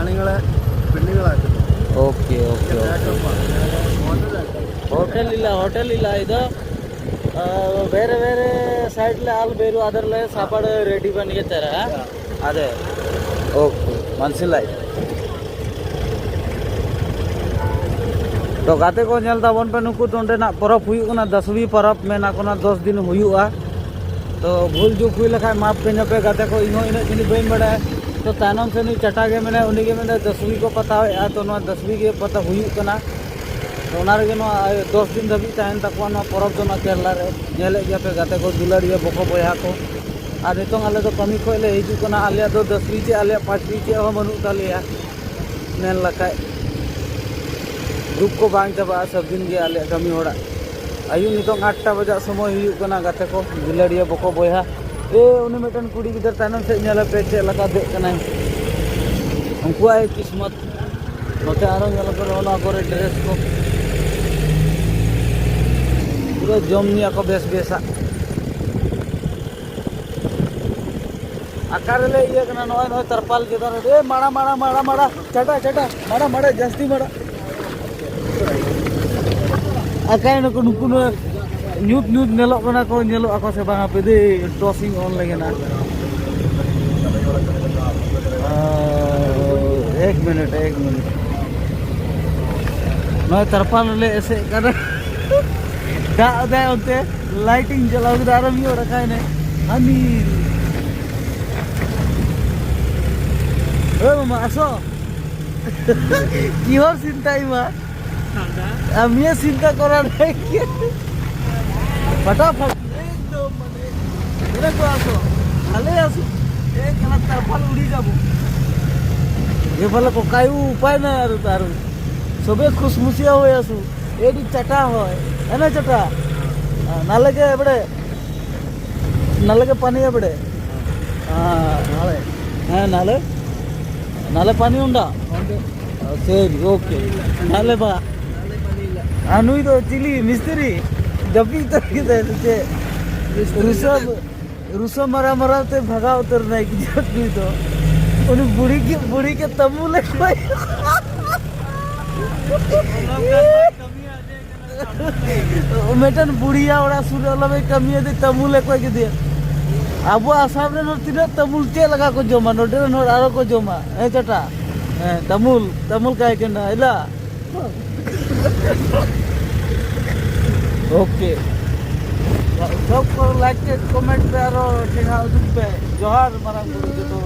ആണുങ്ങളെ പെണ്ണുങ്ങളാക്കുന്നു. Okay okay hotel ಇಲ್ಲ ಇದು ಬೇರೆ ಬೇರೆ ಸೈಡ್ಲೆ ಹಾಲು ಬೇರು ಅದರಲ್ಲೇ ಸಾಪಾಡು ರೆಡಿ ಬಂದಿರ್ತಾರ ಅದೇ ಓಕೆ മനസ്സിലായി. तो गाते को ñel ताबन पे नुकु तोंडे ना परब हुयुग ना 10वीं परब मेना को ना 10 दिन हुयुआ. तो भूल चूक हुई लखा माफ पे पे गाते को इनो इन जिनी बइन बड़ा तो तानम से नहीं चटा के मैंने उन्हीं के मैंने 10वीं को पता है तो 10वीं के पता हुयुग कना तो उनार के 10 दिन धबी ताहन तकवा ना परब जो ना केरला रे ñele गया पे गाते को दुलारिया बको बोया को आ नितोंग आले तो कमी को ले हिजु कना आले तो 10वीं चे आले 5वीं चे हो मनु तालिया नेल लखाय दुख को बांग चाबा सब दिन के आले कमी होड़ा आयु नितोंग 8टा बजा समय हुयुग कना गाते को दुलारिया बको बोया ए उनी मेटन कुड़ी गिदर तानम से ñele पे चे लगा दे कना उनको आए किस्मत नोते आरो ñele को ओना करे ड्रेस को पूरा जमनिया को बेस बेसा आकार ले ये कना नय नय तरपाल के दर ए माड़ा माड़ा माड़ा माड़ा चटा चटा माड़ा माड़ा जास्ती माड़ा आकाय न को नुकु न न्यूट न्यूट नेलो कना को नेलो ako se bang ape de tossing on lage na एक मिनट नय तरपाल ले ऐसे कर दा दे ओते लाइटिंग जलाउ दार मी रखा है ने हनी ओ मामा आसो की और चिंता इमा আমি চিন্তা করা নাই फटाफट एकदम মানে এরা তো আসো ভালো আছো এই খেলা তার ফল উড়ি যাব এফালে ককাই উপায় নাই আর তার সবে খুশমুশিয়া হয়ে আছো এডি চাটা হয় এনে চাটা না লাগে পানি এবড়ে নালে হ্যাঁ নালে পানি উন্ডা ಸರಿ ಓಕೆ ನಾಳೆ ಬಾ ನಾನು ಇದು ಚಿಲಿ ಮಿಸ್ತ್ರಿ डब्बी तरीके से रुसो मरा ते भगा उतर नहीं की जरूरत नहीं तो उन्हें बुढ़ी के तम्बू ले मेटन बुढ़िया ओड़ा सूर्य लगे कमी है तम्बू ले कोई के दिया अब आसाम ने नोट तीन तम्बूल चे लगा को जोमा नोटे नोट आरो को जोमा ए चटा तमुल का है ना इला ओके सब को लाइक कमेंट पे आरो ठेगा उदुप पे जोहार मारांग गुरु जो तो